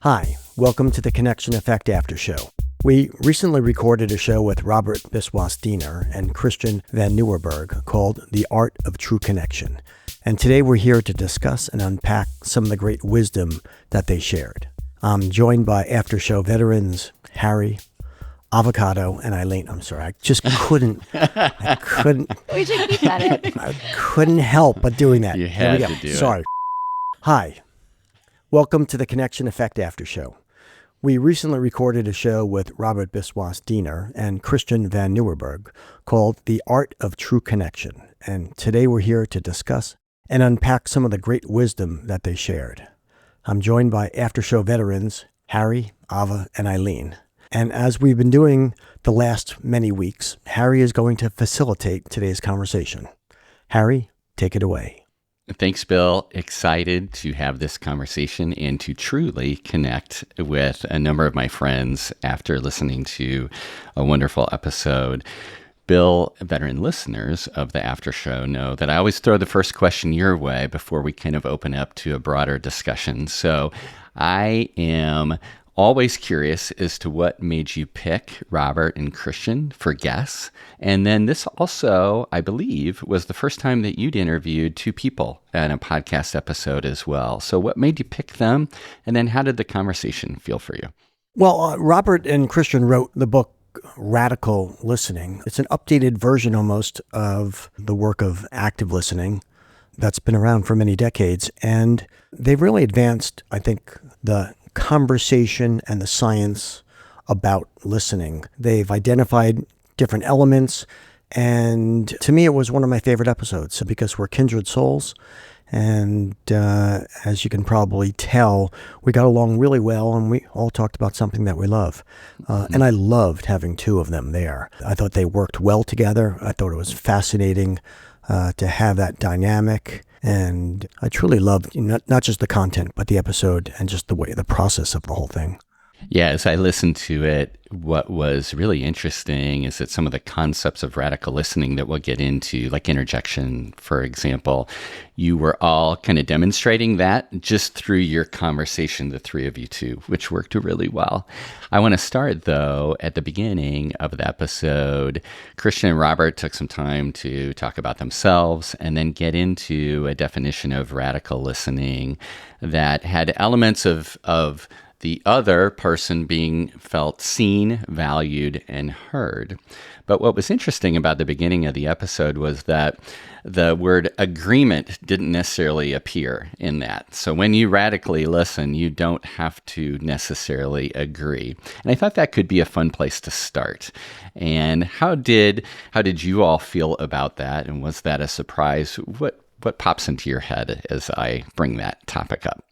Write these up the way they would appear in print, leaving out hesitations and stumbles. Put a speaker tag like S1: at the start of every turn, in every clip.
S1: Hi, welcome to the Connection Effect Aftershow. We recently recorded a show with Robert Biswas-Di and Christian van Nieuwerburgh called The Art of True Connection. And today we're here to discuss and unpack some of the great wisdom that they shared. I'm joined by Aftershow veterans Harry, Avocado, and Eileen. I'm sorry, I just couldn't.
S2: We should keep that in.
S1: I couldn't help but doing that.
S3: You had to do it.
S1: Sorry. Hi. Welcome to the Connection Effect After Show. We recently recorded a show with Robert Biswas-Di and Christian van Nieuwerburgh called The Art of True Connection. And today we're here to discuss and unpack some of the great wisdom that they shared. I'm joined by Aftershow veterans Harry, Ava, and Eileen. And as we've been doing the last many weeks, Harry is going to facilitate today's conversation. Harry, take it away.
S3: Thanks, Bill. Excited to have this conversation and to truly connect with a number of my friends after listening to a wonderful episode. Bill, veteran listeners of the After Show know that I always throw the first question your way before we kind of open up to a broader discussion. So I am always curious as to what made you pick Robert and Christian for guests. And then this also, I believe, was the first time that you'd interviewed two people in a podcast episode as well. So what made you pick them? And then how did the conversation feel for you?
S1: Well, Robert and Christian wrote the book Radical Listening. It's an updated version almost of the work of active listening that's been around for many decades. And they've really advanced, I think, the conversation and the science about listening. They've identified different elements, and to me it was one of my favorite episodes because we're kindred souls, and as you can probably tell, we got along really well, and we all talked about something that we love. And I loved having two of them there. I thought they worked well together. I thought it was fascinating to have that dynamic. And I truly loved not just the content, but the episode and just the process of the whole thing.
S3: Yeah, as I listened to it, what was really interesting is that some of the concepts of radical listening that we'll get into, like interjection, for example, you were all kind of demonstrating that just through your conversation, the three of you two, which worked really well. I want to start, though, at the beginning of the episode. Christian and Robert took some time to talk about themselves and then get into a definition of radical listening that had elements of the other person being felt seen, valued, and heard. But what was interesting about the beginning of the episode was that the word agreement didn't necessarily appear in that. So when you radically listen, you don't have to necessarily agree. And I thought that could be a fun place to start. And how did you all feel about that? And was that a surprise? What pops into your head as I bring that topic up?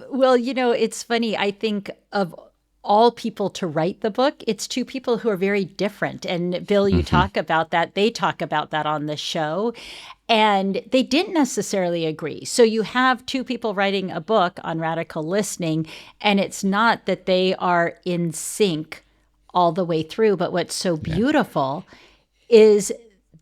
S2: Well, it's funny. I think of all people to write the book, it's two people who are very different. And Bill, you talk about that. They talk about that on the show. And they didn't necessarily agree. So you have two people writing a book on radical listening, and it's not that they are in sync all the way through. But what's so beautiful is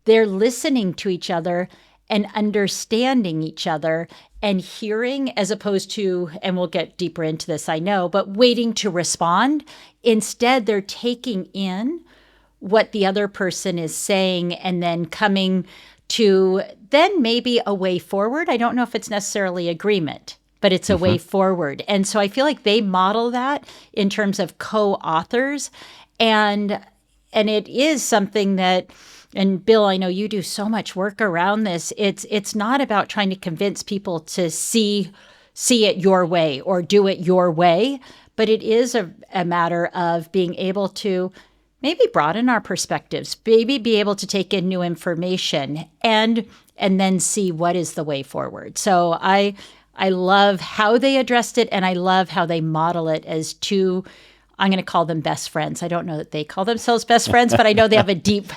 S2: they're listening to each other and understanding each other and hearing, as opposed to, and we'll get deeper into this, I know, but waiting to respond. Instead, they're taking in what the other person is saying and then coming to then maybe a way forward. I don't know if it's necessarily agreement, but it's a way forward. And so I feel like they model that in terms of co-authors. And it is something that, and Bill, I know you do so much work around this. It's not about trying to convince people to see it your way or do it your way, but it is a matter of being able to maybe broaden our perspectives, maybe be able to take in new information and then see what is the way forward. So I love how they addressed it, and I love how they model it as two, I'm going to call them best friends. I don't know that they call themselves best friends, but I know they have a deep,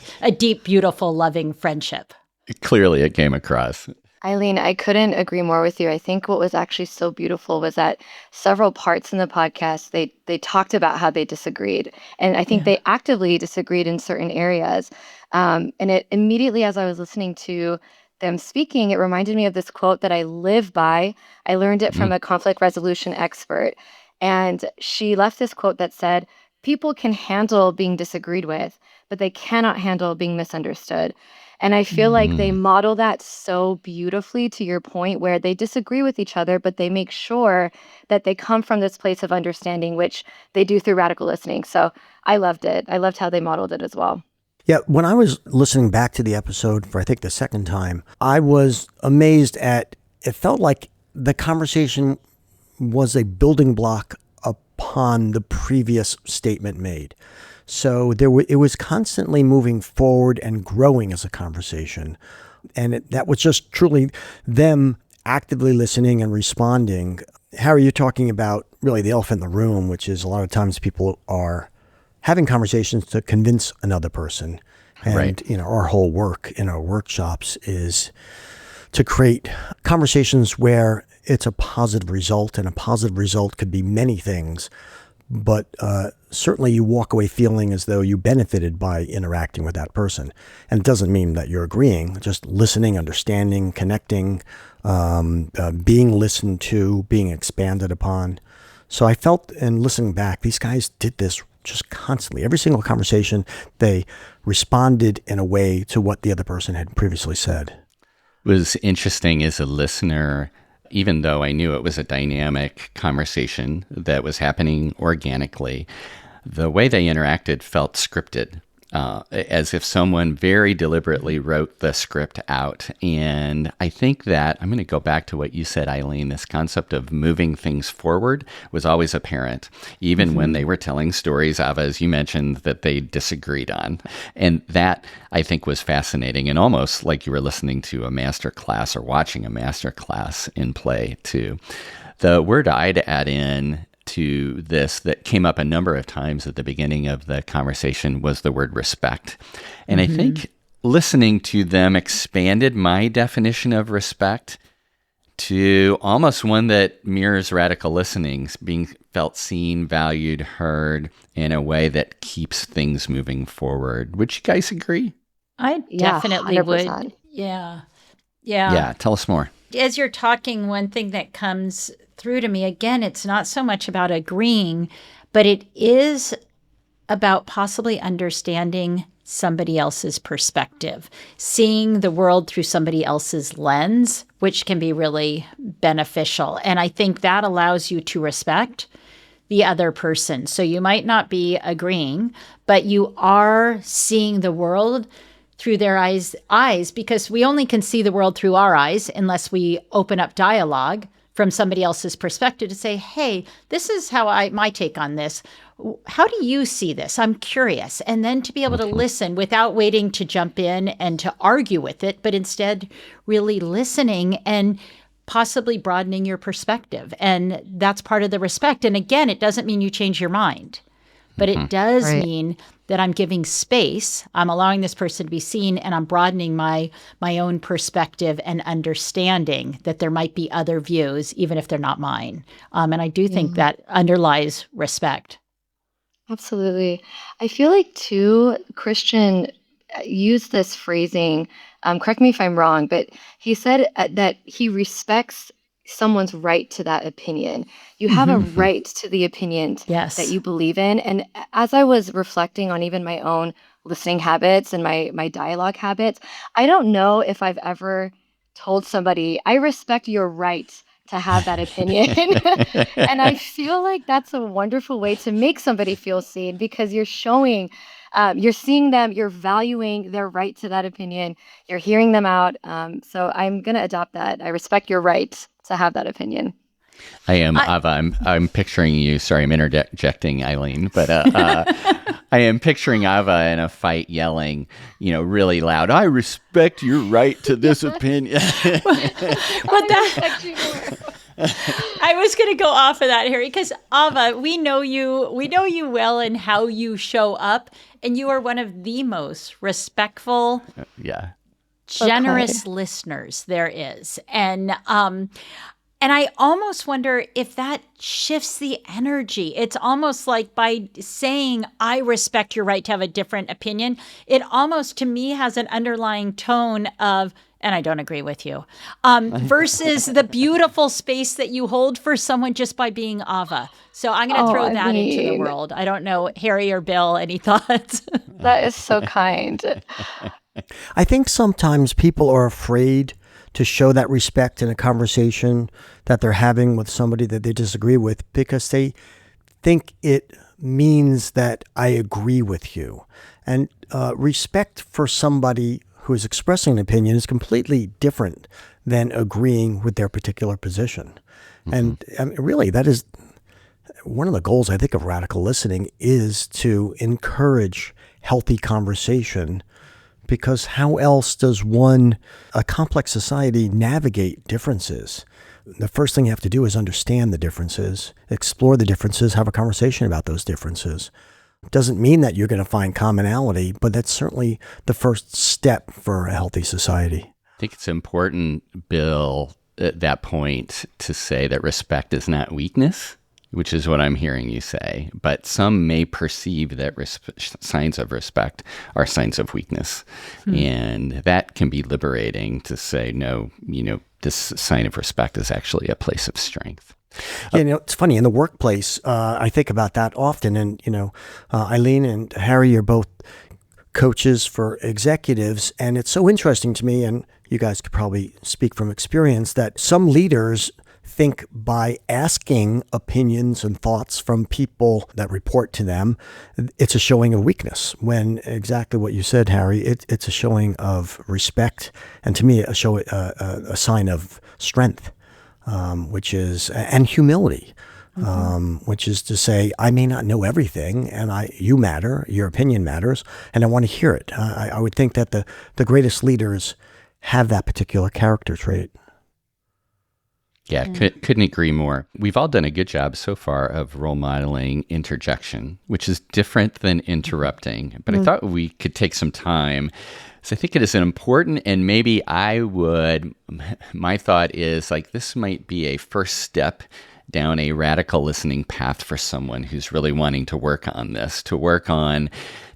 S2: beautiful, loving friendship.
S3: Clearly, it came across.
S4: Eileen, I couldn't agree more with you. I think what was actually so beautiful was that several parts in the podcast, they talked about how they disagreed. And I think they actively disagreed in certain areas. And it immediately, as I was listening to them speaking, it reminded me of this quote that I live by. I learned it from a conflict resolution expert. And she left this quote that said, people can handle being disagreed with, but they cannot handle being misunderstood. And I feel like they model that so beautifully, to your point, where they disagree with each other, but they make sure that they come from this place of understanding, which they do through radical listening. So I loved it. I loved how they modeled it as well.
S1: Yeah, when I was listening back to the episode for, I think, the second time, I was amazed at, it felt like the conversation was a building block upon the previous statement made. So it was constantly moving forward and growing as a conversation. And that was just truly them actively listening and responding. Harry, you're talking about really the elephant in the room, which is a lot of times people are having conversations to convince another person. And,
S3: Right.
S1: Our whole work in our workshops is to create conversations where it's a positive result, and a positive result could be many things. But certainly you walk away feeling as though you benefited by interacting with that person. And it doesn't mean that you're agreeing, just listening, understanding, connecting, being listened to, being expanded upon. So I felt, in listening back, these guys did this just constantly. Every single conversation, they responded in a way to what the other person had previously said.
S3: It was interesting as a listener, even though I knew it was a dynamic conversation that was happening organically, the way they interacted felt scripted, as if someone very deliberately wrote the script out. And I think that, I'm going to go back to what you said, Eileen, this concept of moving things forward was always apparent, even when they were telling stories, Ava, as you mentioned, that they disagreed on. And that, I think, was fascinating, and almost like you were listening to a master class or watching a master class in play, too. The word I'd add in to this that came up a number of times at the beginning of the conversation was the word respect. And I think listening to them expanded my definition of respect to almost one that mirrors radical listening, being felt seen, valued, heard in a way that keeps things moving forward. Would you guys agree?
S2: I
S4: Yeah,
S2: definitely
S4: 100%.
S2: would. Yeah.
S3: Yeah, tell us more.
S2: As you're talking, one thing that comes through to me, again, it's not so much about agreeing, but it is about possibly understanding somebody else's perspective, seeing the world through somebody else's lens, which can be really beneficial. And I think that allows you to respect the other person. So you might not be agreeing, but you are seeing the world through their eyes, because we only can see the world through our eyes unless we open up dialogue from somebody else's perspective to say, hey, this is how my take on this. How do you see this? I'm curious. And then to be able to listen without waiting to jump in and to argue with it, but instead really listening and possibly broadening your perspective. And that's part of the respect. And again, it doesn't mean you change your mind, but it does mean that I'm giving space, I'm allowing this person to be seen, and I'm broadening my own perspective and understanding that there might be other views, even if they're not mine. And I do think that underlies respect.
S4: Absolutely. I feel like, too, Christian used this phrasing, correct me if I'm wrong, but he said that he respects someone's right to that opinion. You have a right to the opinion that you believe in. And as I was reflecting on even my own listening habits and my dialogue habits, I don't know if I've ever told somebody, I respect your right to have that opinion. And I feel like that's a wonderful way to make somebody feel seen, because you're showing, you're seeing them, you're valuing their right to that opinion, you're hearing them out. So I'm going to adopt that. I respect your right to have that opinion.
S3: I am, Ava. I'm picturing you. Sorry, I'm interjecting, Eileen, but I am picturing Ava in a fight yelling, really loud, I respect your right to this opinion.
S2: I was going to go off of that, Harry, because Ava, we know you well and how you show up, and you are one of the most respectful, generous listeners there is. And And I almost wonder if that shifts the energy. It's almost like by saying, I respect your right to have a different opinion, it almost to me has an underlying tone of, and I don't agree with you, versus the beautiful space that you hold for someone just by being Ava. So I'm going to throw that into the world. I don't know, Harry or Bill, any thoughts?
S4: That is so kind.
S1: I think sometimes people are afraid to show that respect in a conversation that they're having with somebody that they disagree with because they think it means that I agree with you. And respect for somebody who is expressing an opinion is completely different than agreeing with their particular position. And really, that is one of the goals, I think, of radical listening is to encourage healthy conversation. Because how else does a complex society navigate differences? The first thing you have to do is understand the differences, explore the differences, have a conversation about those differences. It doesn't mean that you're going to find commonality, but that's certainly the first step for a healthy society.
S3: I think it's important, Bill, at that point to say that respect is not weakness, which is what I'm hearing you say. But some may perceive that signs of respect are signs of weakness. And that can be liberating to say, no, this sign of respect is actually a place of strength.
S1: Yeah, it's funny. In the workplace, I think about that often. And, Eileen and Harry are both coaches for executives. And it's so interesting to me, and you guys could probably speak from experience, that some leaders think by asking opinions and thoughts from people that report to them, it's a showing of weakness, when exactly what you said, Harry, it's a showing of respect, and to me, a sign of strength, and humility, which is to say, I may not know everything, and you matter, your opinion matters, and I want to hear it. I would think that the greatest leaders have that particular character trait.
S3: Yeah, couldn't agree more. We've all done a good job so far of role modeling interjection, which is different than interrupting. But I thought we could take some time. So I think it is an important, and maybe my thought is like this might be a first step down a radical listening path for someone who's really wanting to work on this, to work on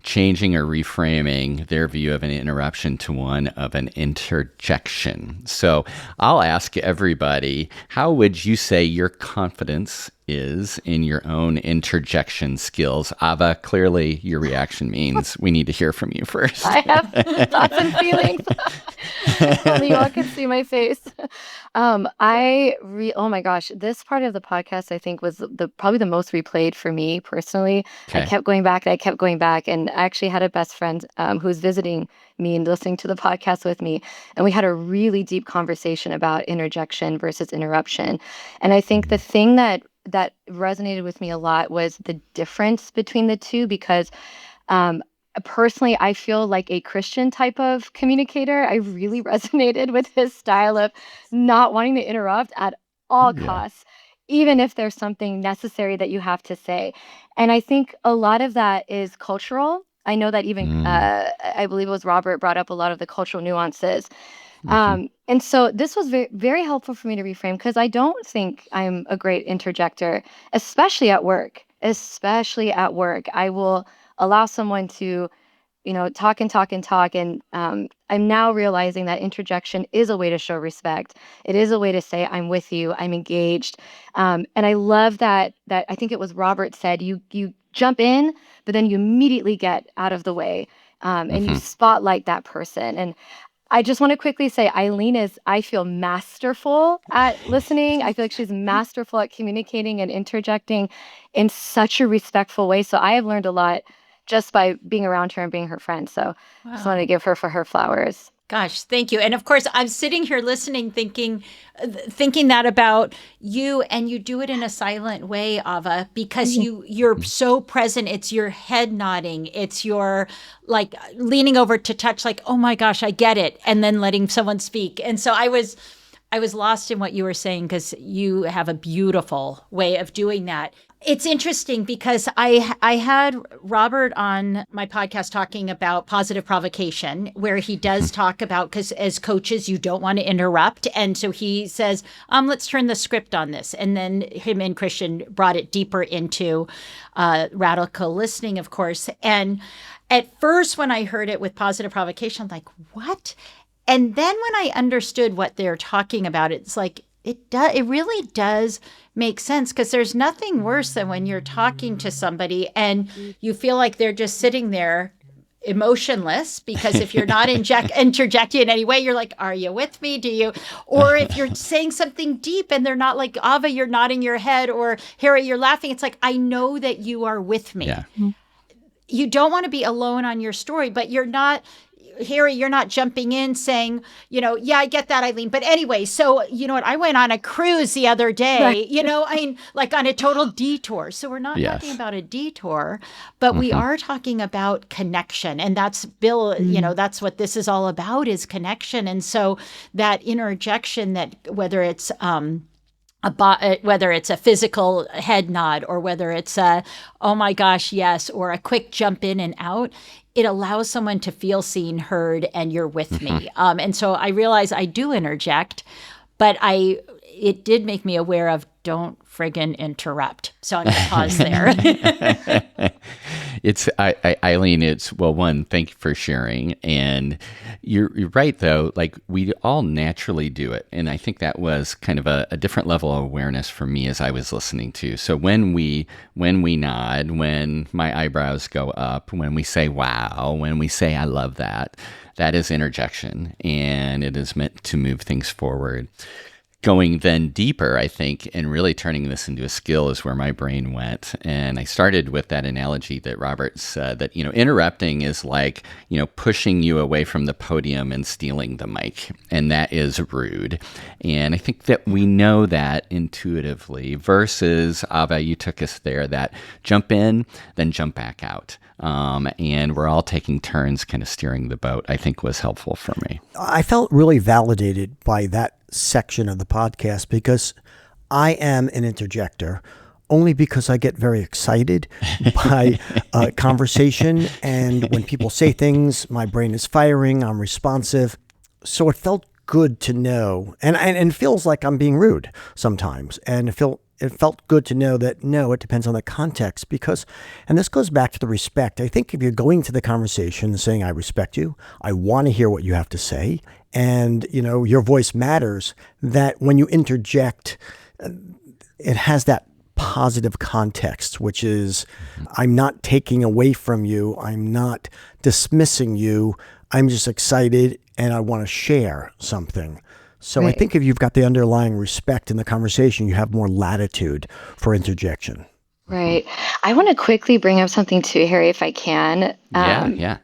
S3: changing or reframing their view of an interruption to one of an interjection. So I'll ask everybody, how would you say your confidence is in your own interjection skills? Ava, clearly your reaction means we need to hear from you first.
S4: I have thoughts and feelings. Only you all can see my face. Oh my gosh, this part of the podcast I think was probably the most replayed for me personally.
S3: Okay.
S4: I kept going back and I actually had a best friend who was visiting me and listening to the podcast with me, and we had a really deep conversation about interjection versus interruption. And I think the thing that resonated with me a lot was the difference between the two, because personally, I feel like a Christian type of communicator. I really resonated with his style of not wanting to interrupt at all costs, even if there's something necessary that you have to say. And I think a lot of that is cultural. I know that even, I believe it was Robert brought up a lot of the cultural nuances. And so this was very, very helpful for me to reframe, because I don't think I'm a great interjector, especially at work. I will allow someone to, talk and talk and talk. And I'm now realizing that interjection is a way to show respect. It is a way to say, I'm with you, I'm engaged. And I love that I think it was Robert said, you jump in, but then you immediately get out of the way, and you spotlight that person. And I just want to quickly say, Eileen is, I feel, masterful at listening. I feel like she's masterful at communicating and interjecting in such a respectful way. So I have learned a lot just by being around her and being her friend. So I just wanted to give her for her flowers.
S2: Gosh, thank you. And of course, I'm sitting here listening, thinking that about you, and you do it in a silent way, Ava, because you're so present. It's your head nodding. It's your like leaning over to touch, like, oh my gosh, I get it. And then letting someone speak. And so I was I was lost in what you were saying because you have a beautiful way of doing that. It's interesting because I had Robert on my podcast talking about positive provocation, where he does talk about, because as coaches, you don't want to interrupt. And so he says, let's turn the script on this. And then him and Christian brought it deeper into radical listening, of course. And at first, when I heard it with positive provocation, I'm like, what? And then when I understood what they're talking about, it's like, it really does make sense, because there's nothing worse than when you're talking to somebody and you feel like they're just sitting there emotionless, because if you're not interjecting in any way, you're like, are you with me? Do you? Or if you're saying something deep and they're not, like, Ava, you're nodding your head, or Harry, you're laughing. It's like, I know that you are with me.
S3: Yeah.
S2: You don't want to be alone on your story, but you're not, Harry, you're not jumping in saying, yeah, I get that, Eileen. But anyway, so you know what? I went on a cruise the other day, like on a total detour. So we're not talking about a detour, but we are talking about connection. And that's Bill, that's what this is all about, is connection. And so that interjection, that whether it's whether it's a physical head nod, or whether it's a, oh my gosh, yes, or a quick jump in and out, it allows someone to feel seen, heard, and you're with me. And so I realize I do interject, but it did make me aware of, don't friggin' interrupt. So I'm going to pause there.
S3: Eileen, one, thank you for sharing. And you're right, though, like, we all naturally do it. And I think that was kind of a different level of awareness for me as I was listening to. So when we nod, when my eyebrows go up, when we say, wow, when we say, I love that, that is interjection. And it is meant to move things forward. Going then deeper, I think, and really turning this into a skill is where my brain went. And I started with that analogy that Robert said, that, interrupting is like, pushing you away from the podium and stealing the mic. And that is rude. And I think that we know that intuitively, versus, Ava, you took us there, that jump in, then jump back out. And we're all taking turns kind of steering the boat, I think was helpful for me.
S1: I felt really validated by that section of the podcast, because I am an interjector only because I get very excited by conversation. And when people say things, my brain is firing, I'm responsive. So it felt good to know, and it feels like I'm being rude sometimes. And it felt good to know that, no, it depends on the context, because, and this goes back to the respect. I think if you're going to the conversation saying, I respect you, I want to hear what you have to say, and, your voice matters, that when you interject, it has that positive context, which is, I'm not taking away from you, I'm not dismissing you, I'm just excited and I want to share something. So
S4: Right.
S1: I think if you've got the underlying respect in the conversation, you have more latitude for interjection.
S4: Right. I want to quickly bring up something too, Harry, if I can.
S3: Yeah.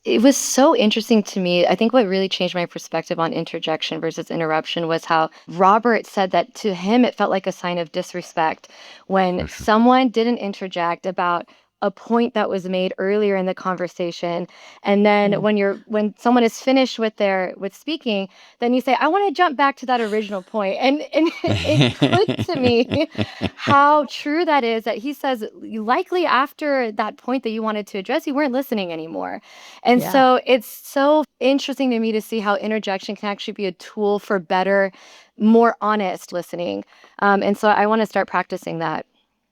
S4: It was so interesting to me. I think what really changed my perspective on interjection versus interruption was how Robert said that to him, it felt like a sign of disrespect when someone didn't interject about a point that was made earlier in the conversation. And then when someone is finished with speaking, then you say, I want to jump back to that original point. And it clicked to me how true that is, that he says, likely after that point that you wanted to address, you weren't listening anymore. And
S2: Yeah.
S4: so it's so interesting to me to see how interjection can actually be a tool for better, more honest listening. And so I want to start practicing that.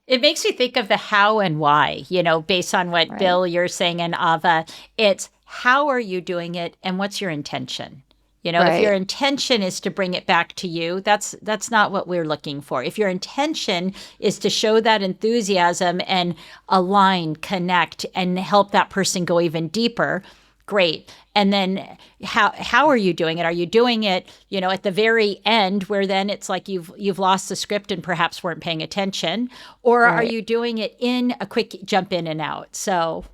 S2: It makes me think of the how and why, based on what
S4: Right.
S2: Bill, you're saying, and Ava. It's how are you doing it and what's your intention? If
S4: Right.
S2: your intention is to bring it back to you, that's not what we're looking for. If your intention is to show that enthusiasm and align, connect, and help that person go even deeper, great. And then how are you doing it? Are you doing it, at the very end, where then it's like you've lost the script and perhaps weren't paying attention, or are
S4: Right.
S2: you doing it in a quick jump in and out? So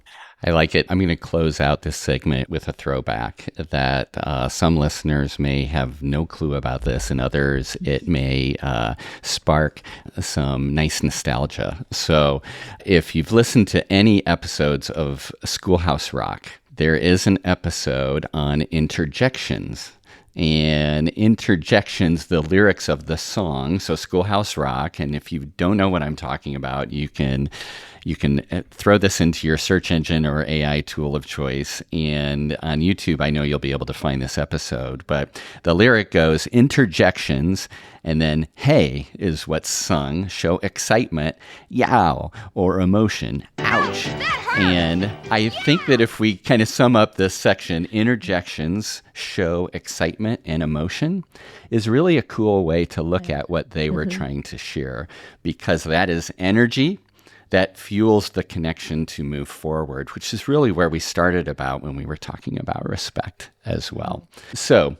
S3: I like it. I'm going to close out this segment with a throwback that some listeners may have no clue about this, and others it may spark some nice nostalgia. So if you've listened to any episodes of Schoolhouse Rock, there is an episode on interjections and interjections, the lyrics of the song. So Schoolhouse Rock. And if you don't know what I'm talking about, you can throw this into your search engine or AI tool of choice. And on YouTube, I know you'll be able to find this episode. But the lyric goes, interjections, and then hey is what's sung, show excitement, yow, or emotion, ouch. And I think that if we kind of sum up this section, interjections show excitement and emotion is really a cool way to look at what they were trying to share, because that is energy that fuels the connection to move forward, which is really where we started about when we were talking about respect as well. So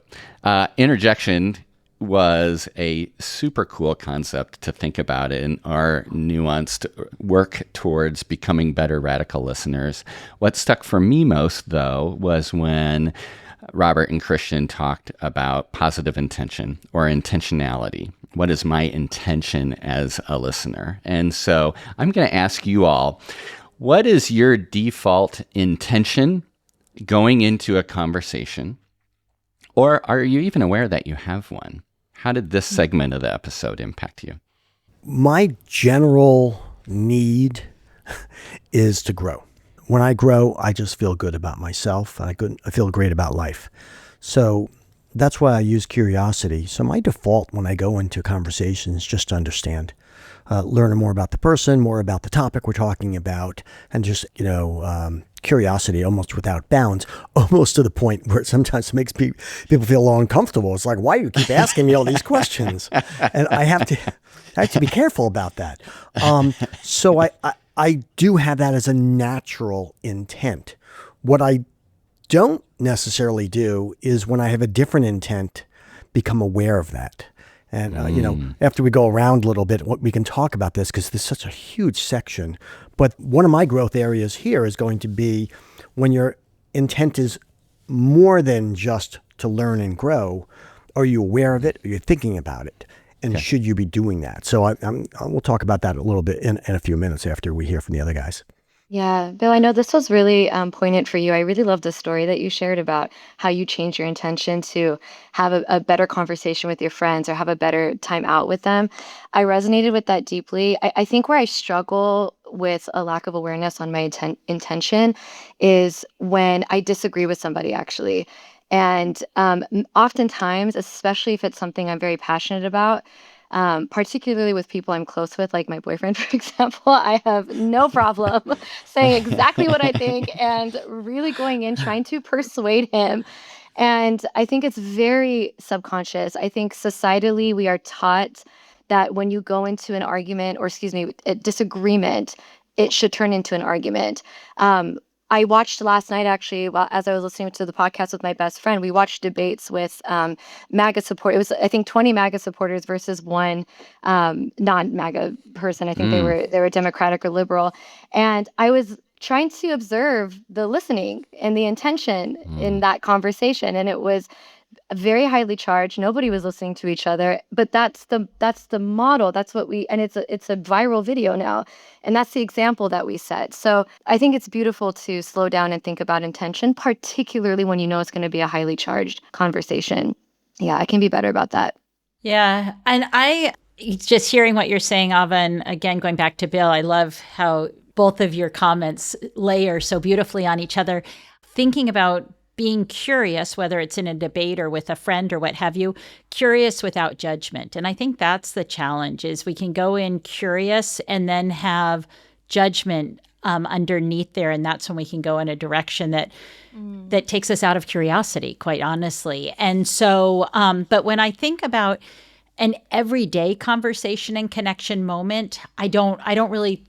S3: interjection was a super cool concept to think about in our nuanced work towards becoming better radical listeners. What stuck for me most, though, was when Robert and Christian talked about positive intention or intentionality. What is my intention as a listener? And so I'm going to ask you all, what is your default intention going into a conversation? Or are you even aware that you have one? How did this segment of the episode impact you?
S1: My general need is to grow. When I grow, I just feel good about myself. I feel great about life. So that's why I use curiosity. So my default when I go into conversations is just to understand, learn more about the person, more about the topic we're talking about, and just, curiosity almost without bounds, almost to the point where it sometimes makes people feel a little uncomfortable. It's like, why do you keep asking me all these questions? And I have to be careful about that. So I do have that as a natural intent. What I don't necessarily do is when I have a different intent, become aware of that. And, after we go around a little bit, we can talk about this because this is such a huge section. But one of my growth areas here is going to be when your intent is more than just to learn and grow. Are you aware of it? Are you thinking about it? And should you be doing that? So we'll talk about that a little bit in a few minutes after we hear from the other guys.
S4: Yeah, Bill, I know this was really poignant for you. I really love the story that you shared about how you changed your intention to have a better conversation with your friends or have a better time out with them. I resonated with that deeply. I think where I struggle with a lack of awareness on my intention is when I disagree with somebody, actually. And oftentimes, especially if it's something I'm very passionate about, particularly with people I'm close with, like my boyfriend, for example, I have no problem saying exactly what I think and really going in trying to persuade him. And I think it's very subconscious. I think societally we are taught that when you go into an argument, or excuse me, a disagreement, it should turn into an argument. I watched last night, actually, as I was listening to the podcast with my best friend, we watched debates with MAGA support. It was, I think, 20 MAGA supporters versus one non-MAGA person. I think they were Democratic or liberal. And I was trying to observe the listening and the intention in that conversation. And it was very highly charged. Nobody was listening to each other, but that's the model. That's what and it's a viral video now. And that's the example that we set. So I think it's beautiful to slow down and think about intention, particularly when you know it's going to be a highly charged conversation. Yeah, I can be better about that.
S2: Yeah. And just hearing what you're saying, Ava, and again, going back to Bill, I love how both of your comments layer so beautifully on each other. Thinking about being curious, whether it's in a debate or with a friend or what have you, curious without judgment. And I think that's the challenge, is we can go in curious and then have judgment underneath there. And that's when we can go in a direction that takes us out of curiosity, quite honestly. And so, but when I think about an everyday conversation and connection moment, I don't really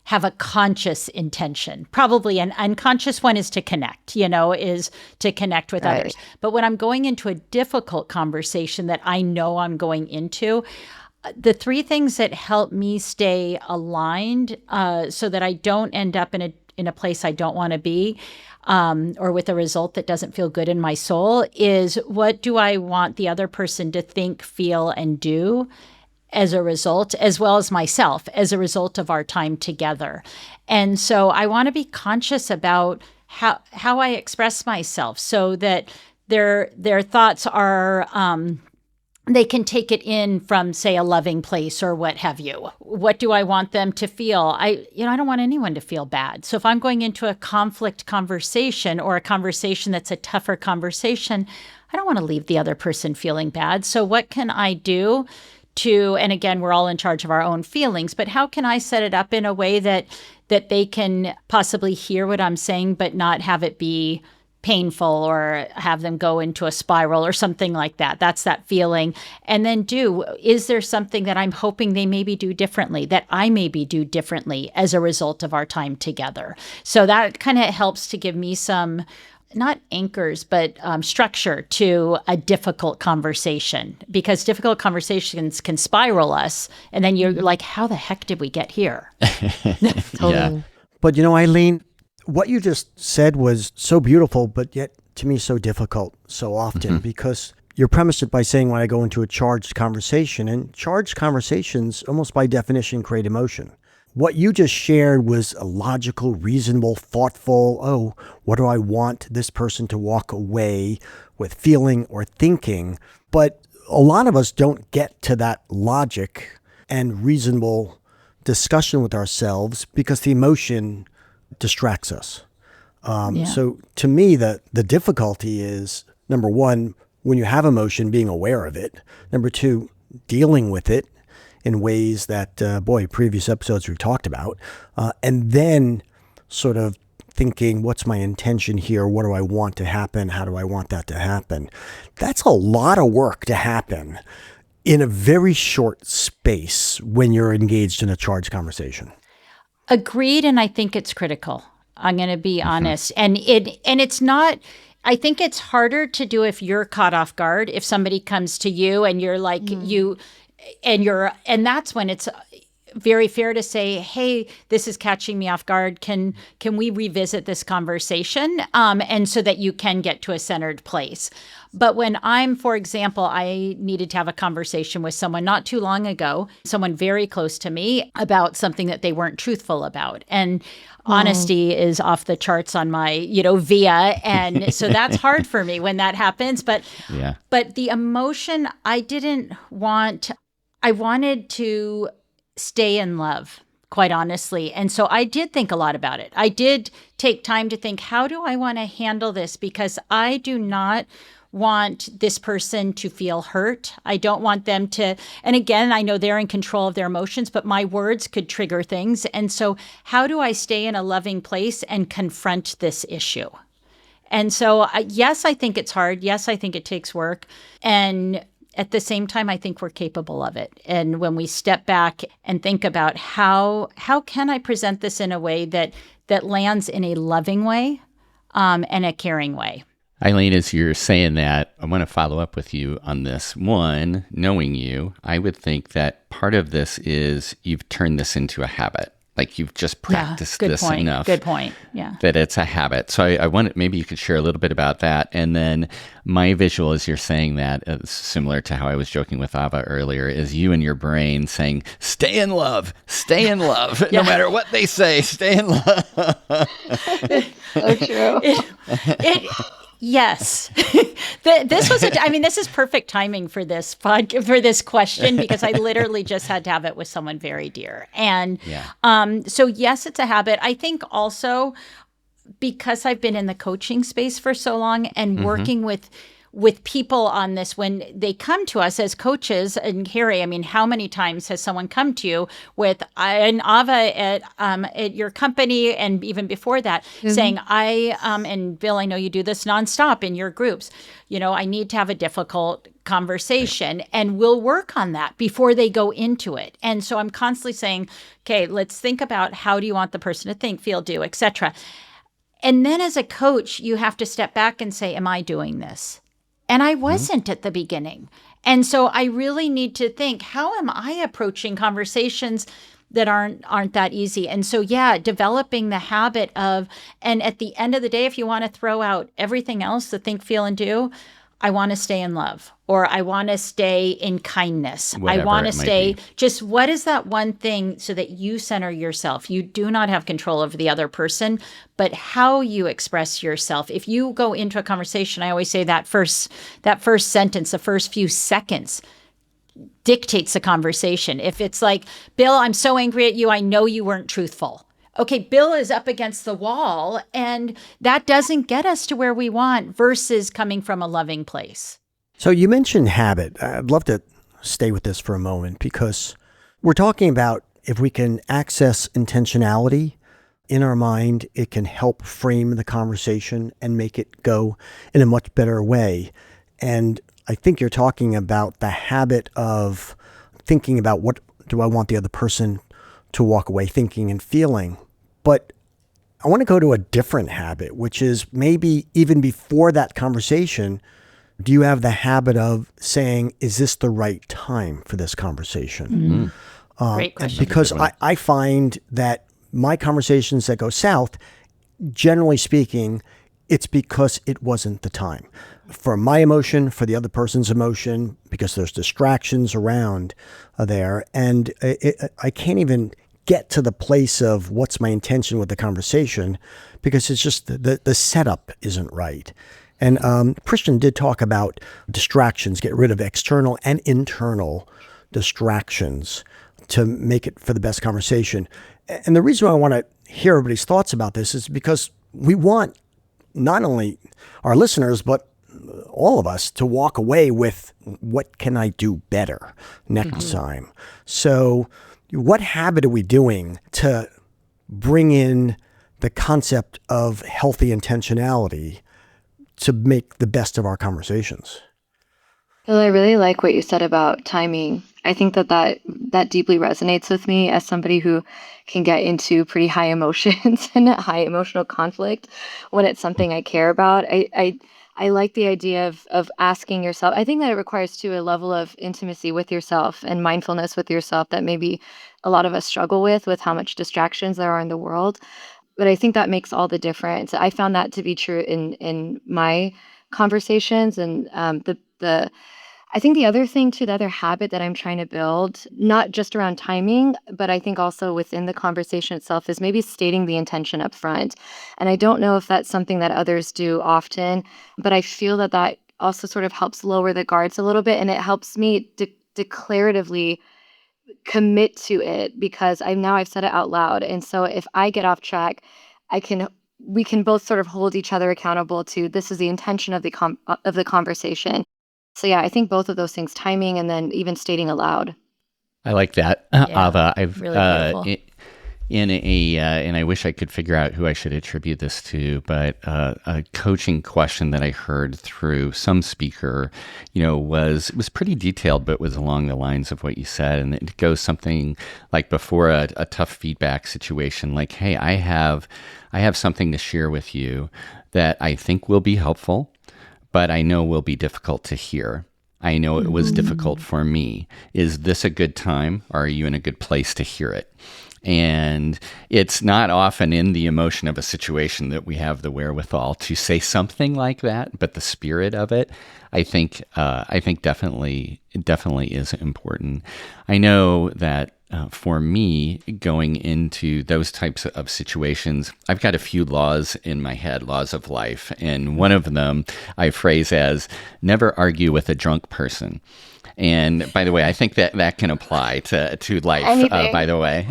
S2: have a conscious intention. Probably an unconscious one is to connect, is to connect with others. But when I'm going into a difficult conversation that I know I'm going into, the three things that help me stay aligned so that I don't end up in a place I don't want to be, or with a result that doesn't feel good in my soul, is what do I want the other person to think, feel, and do as a result, as well as myself, as a result of our time together. And so I want to be conscious about how I express myself so that their thoughts are they can take it in from, say, a loving place or what have you. What do I want them to feel? I don't want anyone to feel bad. So if I'm going into a conflict conversation or a conversation that's a tougher conversation, I don't want to leave the other person feeling bad. So what can I do and again, we're all in charge of our own feelings, but how can I set it up in a way that they can possibly hear what I'm saying, but not have it be painful or have them go into a spiral or something like that. That's that feeling. And then is there something that I'm hoping they maybe do differently, that I maybe do differently as a result of our time together? So that kind of helps to give me some, not anchors, but structure to a difficult conversation, because difficult conversations can spiral us. And then you're like, how the heck did we get here?
S4: Totally.
S3: Yeah.
S1: But Eileen, what you just said was so beautiful, but yet to me so difficult so often, because you're premised it by saying when I go into a charged conversation, and charged conversations almost by definition create emotion. What you just shared was a logical, reasonable, thoughtful, what do I want this person to walk away with feeling or thinking? But a lot of us don't get to that logic and reasonable discussion with ourselves because the emotion distracts us. So to me, the difficulty is, number one, when you have emotion, being aware of it. Number two, dealing with it in ways that, previous episodes we've talked about. And then sort of thinking, what's my intention here? What do I want to happen? How do I want that to happen? That's a lot of work to happen in a very short space when you're engaged in a charged conversation.
S2: Agreed, and I think it's critical. I'm going to be honest. And it's not, I think it's harder to do if you're caught off guard, if somebody comes to you and you're like, and that's when it's very fair to say, hey, this is catching me off guard. Can we revisit this conversation? And so that you can get to a centered place. But when for example, I needed to have a conversation with someone not too long ago, someone very close to me, about something that they weren't truthful about. And honesty is off the charts on my, via. And so that's hard for me when that happens. But the emotion, I wanted to stay in love, quite honestly. And so I did think a lot about it. I did take time to think, how do I want to handle this? Because I do not want this person to feel hurt. I don't want them to, and again, I know they're in control of their emotions, but my words could trigger things. And so how do I stay in a loving place and confront this issue? And so, yes, I think it's hard. Yes, I think it takes work. And at the same time, I think we're capable of it. And when we step back and think about how can I present this in a way that lands in a loving way and a caring way.
S3: Eileen, as you're saying that, I want to follow up with you on this. One, knowing you, I would think that part of this is you've turned this into a habit. Like you've just practiced this enough.
S2: Good point. Yeah.
S3: That it's a habit. So I wanted, maybe you could share a little bit about that. And then my visual as you're saying that, similar to how I was joking with Ava earlier, is you and your brain saying, stay in love, no matter what they say, stay in love.
S4: So true.
S2: Yes. This is perfect timing for this for this question, because I literally just had to have it with someone very dear. And so yes, it's a habit. I think also because I've been in the coaching space for so long and working with people on this, when they come to us as coaches, and Harry, I mean, how many times has someone come to you with an Ava at your company, and even before that, saying, and Bill, I know you do this nonstop in your groups, I need to have a difficult conversation, and we'll work on that before they go into it. And so I'm constantly saying, okay, let's think about how do you want the person to think, feel, do, etc. And then as a coach, you have to step back and say, am I doing this? And I wasn't at the beginning. And so I really need to think, how am I approaching conversations that aren't that easy? And so, developing the habit of, and at the end of the day, if you want to throw out everything else, the think, feel, and do, I want to stay in love, or I want to stay in kindness.
S3: Whatever
S2: I want to
S3: it might
S2: stay,
S3: be.
S2: just what is that one thing so that you center yourself? You do not have control over the other person, but how you express yourself. If you go into a conversation, I always say that first sentence, the first few seconds dictates the conversation. If it's like, Bill, I'm so angry at you, I know you weren't truthful. Okay, Bill is up against the wall, and that doesn't get us to where we want versus coming from a loving place.
S1: So you mentioned habit. I'd love to stay with this for a moment because we're talking about if we can access intentionality in our mind, it can help frame the conversation and make it go in a much better way. And I think you're talking about the habit of thinking about what do I want the other person to walk away thinking and feeling. But I want to go to a different habit, which is maybe even before that conversation, do you have the habit of saying, is this the right time for this conversation?
S2: Great question.
S1: Because I find that my conversations that go south, generally speaking, it's because it wasn't the time. For my emotion, for the other person's emotion, because there's distractions around there. And I can't even get to the place of what's my intention with the conversation because it's just the setup isn't right. And Christian did talk about distractions, get rid of external and internal distractions to make it for the best conversation. And the reason why I want to hear everybody's thoughts about this is because we want not only our listeners, but all of us to walk away with what can I do better next time. So what habit are we doing to bring in the concept of healthy intentionality to make the best of our conversations?
S4: Bill, I really like what you said about timing. I think that deeply resonates with me as somebody who can get into pretty high emotions and high emotional conflict when it's something I care about. I like the idea of asking yourself. I think that it requires too a level of intimacy with yourself and mindfulness with yourself that maybe a lot of us struggle with how much distractions there are in the world. But I think that makes all the difference. I found that to be true in my conversations, and I think the other thing too, the other habit that I'm trying to build, not just around timing, but I think also within the conversation itself, is maybe stating the intention up front. And I don't know if that's something that others do often, but I feel that also sort of helps lower the guards a little bit, and it helps me declaratively commit to it because I've said it out loud. And so if I get off track, we can both sort of hold each other accountable to this is the intention of the conversation. So yeah, I think both of those things, timing and then even stating aloud.
S3: I like that,
S2: Yeah,
S3: Ava. I've
S2: really beautiful.
S3: and I wish I could figure out who I should attribute this to, but a coaching question that I heard through some speaker, was pretty detailed, but was along the lines of what you said, and it goes something like before a tough feedback situation, like, hey, I have something to share with you that I think will be helpful, but I know will be difficult to hear. I know it was difficult for me. Is this a good time? Or are you in a good place to hear it? And it's not often in the emotion of a situation that we have the wherewithal to say something like that, but the spirit of it, I think definitely is important. I know that for me, going into those types of situations, I've got a few laws in my head, laws of life. And one of them I phrase as never argue with a drunk person. And by the way, I think that can apply to life, by the way.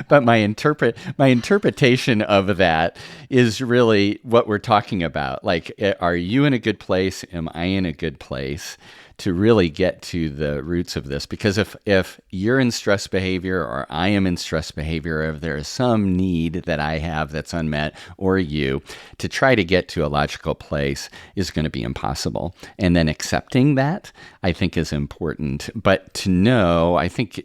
S3: But my interpretation of that is really what we're talking about. Like, are you in a good place? Am I in a good place? To really get to the roots of this, because if you're in stress behavior or I am in stress behavior, if there is some need that I have that's unmet, or you, to try to get to a logical place is going to be impossible. And then accepting that, I think, is important. But to know, I think,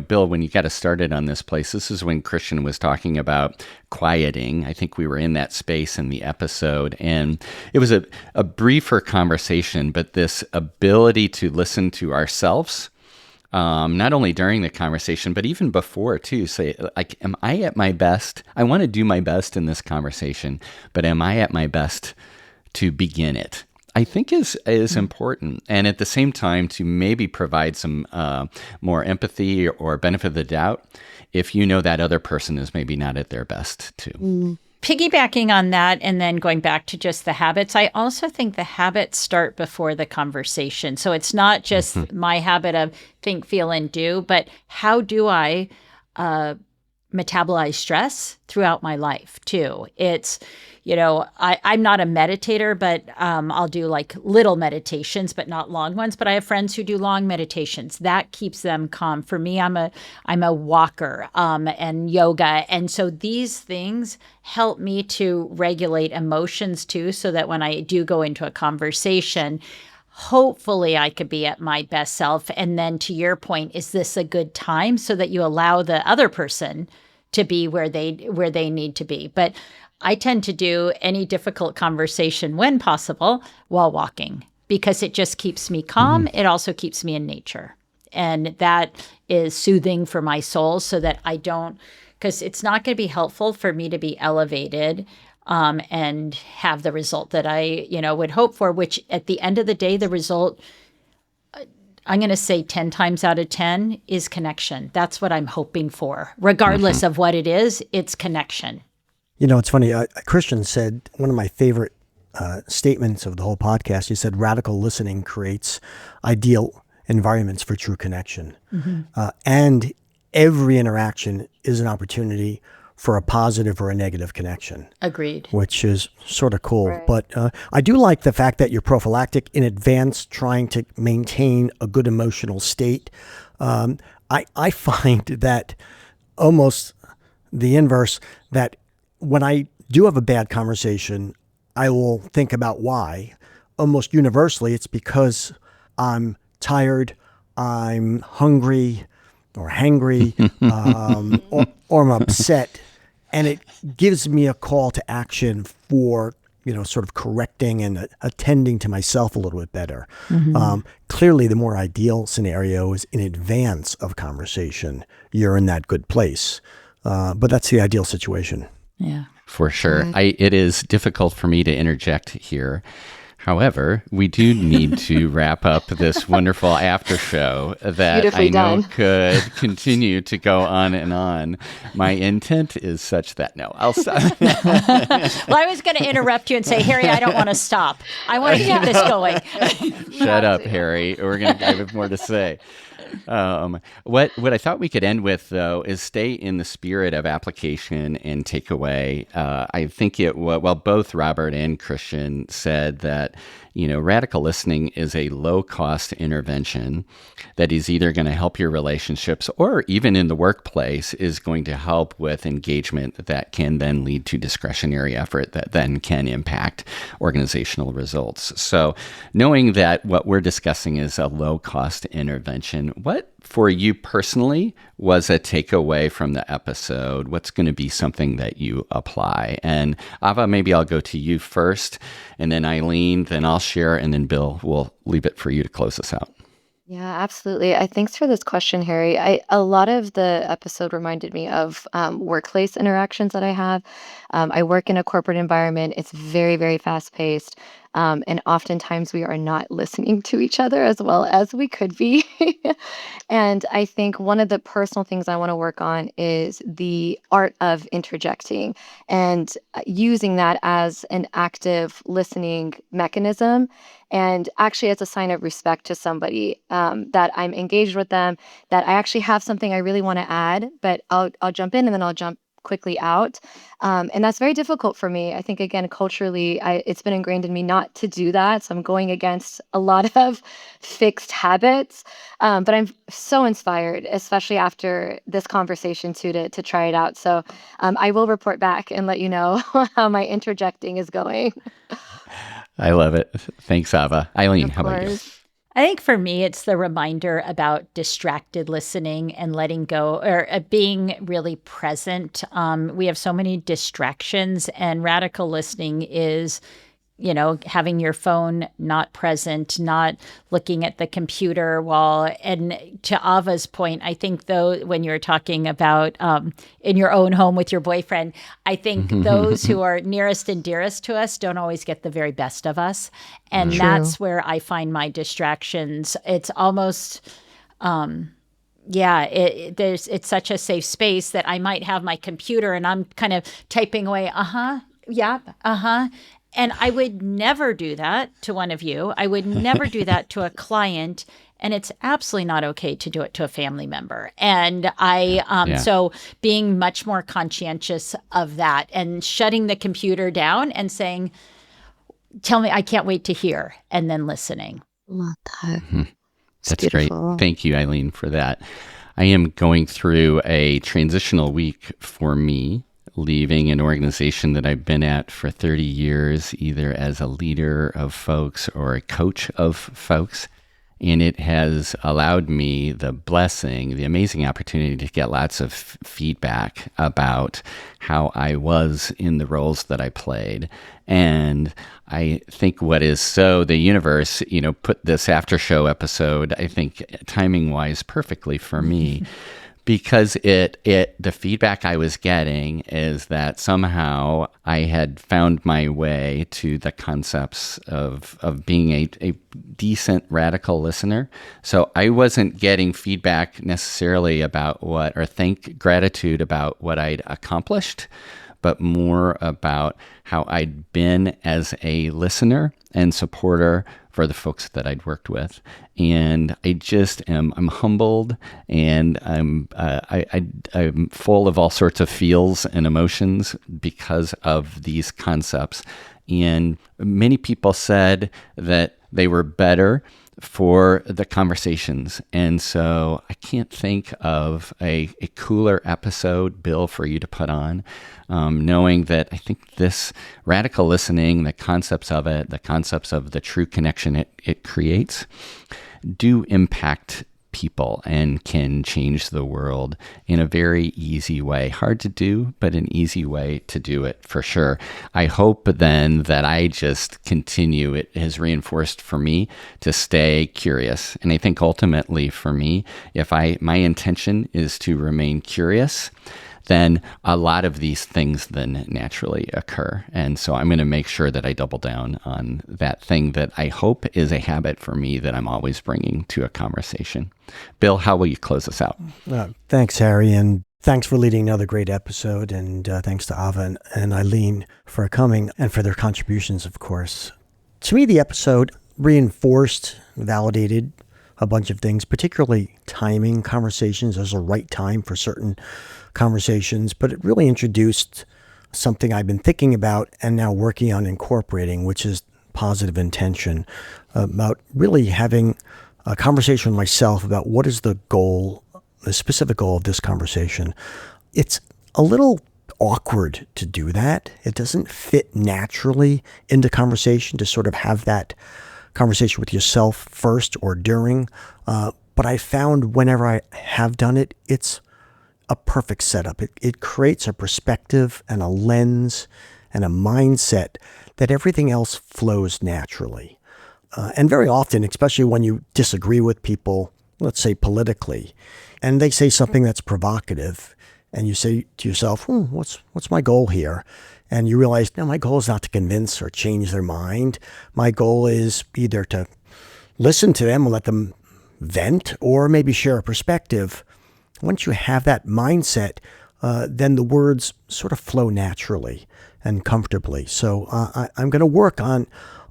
S3: Bill, when you got us started on this place, this is when Christian was talking about quieting. I think we were in that space in the episode, and it was a briefer conversation, but this ability to listen to ourselves, not only during the conversation, but even before too. Say, like, am I at my best? I want to do my best in this conversation, but am I at my best to begin it? I think is important. And at the same time, to maybe provide some more empathy or benefit of the doubt if you know that other person is maybe not at their best too.
S2: Piggybacking on that and then going back to just the habits, I also think the habits start before the conversation. So it's not just my habit of think, feel, and do, but how do I metabolize stress throughout my life too? It's, I'm not a meditator, but I'll do like little meditations, but not long ones. But I have friends who do long meditations. That keeps them calm. For me, I'm a walker and yoga. And so these things help me to regulate emotions too, so that when I do go into a conversation, hopefully I could be at my best self. And then to your point, is this a good time, so that you allow the other person to be where they need to be. But I tend to do any difficult conversation when possible while walking, because it just keeps me calm. It also keeps me in nature. And that is soothing for my soul, so that I don't, because it's not going to be helpful for me to be elevated and have the result that I, would hope for, which at the end of the day, the result, I'm going to say 10 times out of 10 is connection. That's what I'm hoping for. Regardless of what it is, it's connection.
S1: It's funny. Christian said, one of my favorite statements of the whole podcast, he said, radical listening creates ideal environments for true connection. And every interaction is an opportunity for a positive or a negative connection.
S2: Agreed.
S1: Which is sort of cool.
S4: Right.
S1: But I do like the fact that you're prophylactic in advance, trying to maintain a good emotional state. I find that almost the inverse, that when I do have a bad conversation, I will think about why. Almost universally, it's because I'm tired, I'm hungry or hangry, or I'm upset. And it gives me a call to action for, sort of correcting and attending to myself a little bit better. Clearly, the more ideal scenario is in advance of conversation. You're in that good place. But that's the ideal situation.
S2: Yeah.
S3: For sure. It is difficult for me to interject here. However, we do need to wrap up this wonderful after show that I know could continue to go on and on. My intent is such that I'll stop.
S2: Well, I was going to interrupt you and say, Harry, I don't want to stop. I want to keep this going.
S3: Shut up, Harry. I have more to say. What I thought we could end with, though, is stay in the spirit of application and takeaway. I think both Robert and Christian said that, radical listening is a low-cost intervention that is either going to help your relationships or even in the workplace is going to help with engagement that can then lead to discretionary effort that then can impact organizational results. So knowing that what we're discussing is a low-cost intervention, what for you personally was a takeaway from the episode? What's going to be something that you apply? And Ava, maybe I'll go to you first, and then Eileen, then I'll share, and then Bill, we'll leave it for you to close us out.
S4: Yeah, absolutely. Thanks for this question, Harry. A lot of the episode reminded me of workplace interactions that I have. I work in a corporate environment. It's very, very fast paced. And oftentimes we are not listening to each other as well as we could be. And I think one of the personal things I want to work on is the art of interjecting and using that as an active listening mechanism, and actually as a sign of respect to somebody, that I'm engaged with them, that I actually have something I really want to add, but I'll jump in and then I'll jump quickly out. And that's very difficult for me. I think, again, culturally, it's been ingrained in me not to do that. So I'm going against a lot of fixed habits. But I'm so inspired, especially after this conversation, too, to try it out. So I will report back and let you know how my interjecting is going.
S3: I love it. Thanks, Ava. Eileen, how about you?
S2: I think for me, it's the reminder about distracted listening and letting go, or being really present. We have so many distractions, and radical listening is having your phone not present, not looking at the computer and to Ava's point, I think though, when you're talking about in your own home with your boyfriend, I think those who are nearest and dearest to us don't always get the very best of us. And that's where I find my distractions. It's almost, it's such a safe space that I might have my computer and I'm kind of typing away, and I would never do that to one of you. I would never do that to a client. And it's absolutely not okay to do it to a family member. And so being much more conscientious of that and shutting the computer down and saying, tell me, I can't wait to hear, and then listening.
S4: Love that.
S3: That's beautiful. Great. Thank you, Eileen, for that. I am going through a transitional week for me, leaving an organization that I've been at for 30 years, either as a leader of folks or a coach of folks. And it has allowed me the amazing opportunity to get lots of feedback about how I was in the roles that I played. And I think the universe, put this after show episode, I think timing wise, perfectly for me. Because the feedback I was getting is that somehow I had found my way to the concepts of being a decent radical listener. So I wasn't getting feedback necessarily about gratitude about what I'd accomplished, but more about how I'd been as a listener and supporter for the folks that I'd worked with. And I'm humbled, and I'm full of all sorts of feels and emotions because of these concepts. And many people said that they were better for the conversations. And so I can't think of a cooler episode, Bill, for you to put on, knowing that I think this radical listening, the concepts of it, the concepts of the true connection it creates, do impact people and can change the world in a very easy way. Hard to do, but an easy way to do it for sure. I hope then that I just continue. It has reinforced for me to stay curious. And I think ultimately for me, if my intention is to remain curious, then a lot of these things then naturally occur. And so I'm going to make sure that I double down on that thing that I hope is a habit for me that I'm always bringing to a conversation. Bill, how will you close us out?
S1: Thanks, Harry, and thanks for leading another great episode, and thanks to Ava and Eileen for coming and for their contributions, of course. To me, the episode reinforced, validated a bunch of things, particularly timing conversations. There's a right time for certain conversations, but it really introduced something I've been thinking about and now working on incorporating, which is positive intention, about really having a conversation with myself about what is the goal, the specific goal of this conversation. It's a little awkward to do that. It doesn't fit naturally into conversation to sort of have that conversation with yourself first or during. But I found whenever I have done it, it's a perfect setup. It creates a perspective and a lens and a mindset that everything else flows naturally. And very often, especially when you disagree with people, let's say politically, and they say something that's provocative, and you say to yourself, what's my goal here? And you realize, no, my goal is not to convince or change their mind. My goal is either to listen to them and let them vent, or maybe share a perspective. Once you have that mindset, then the words sort of flow naturally and comfortably. So I'm going to work on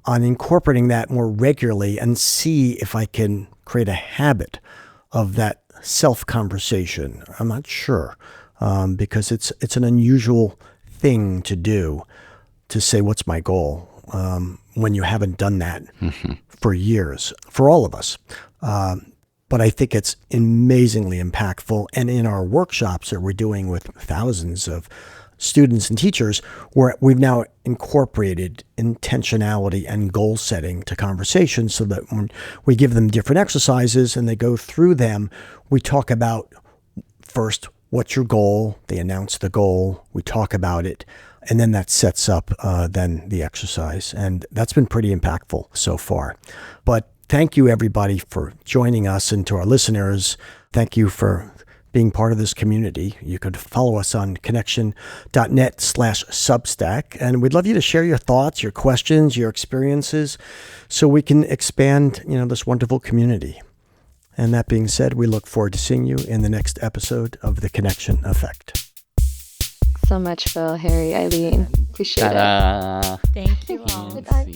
S1: incorporating that more regularly and see if I can create a habit of that self-conversation. I'm not sure, because it's an unusual thing to do, to say, what's my goal, when you haven't done that for years, for all of us. But I think it's amazingly impactful. And in our workshops that we're doing with thousands of students and teachers, we've now incorporated intentionality and goal setting to conversations, so that when we give them different exercises and they go through them, we talk about first, what's your goal? They announce the goal. We talk about it. And then that sets up then the exercise. And that's been pretty impactful so far. But thank you, everybody, for joining us, and to our listeners, thank you for being part of this community. You could follow us on connection.net/Substack. And we'd love you to share your thoughts, your questions, your experiences, so we can expand, this wonderful community. And that being said, we look forward to seeing you in the next episode of The Connection Effect.
S4: So much, Phil, Harry, Eileen. Appreciate it.
S3: Ta-da!
S2: Thank you all.
S4: Goodbye.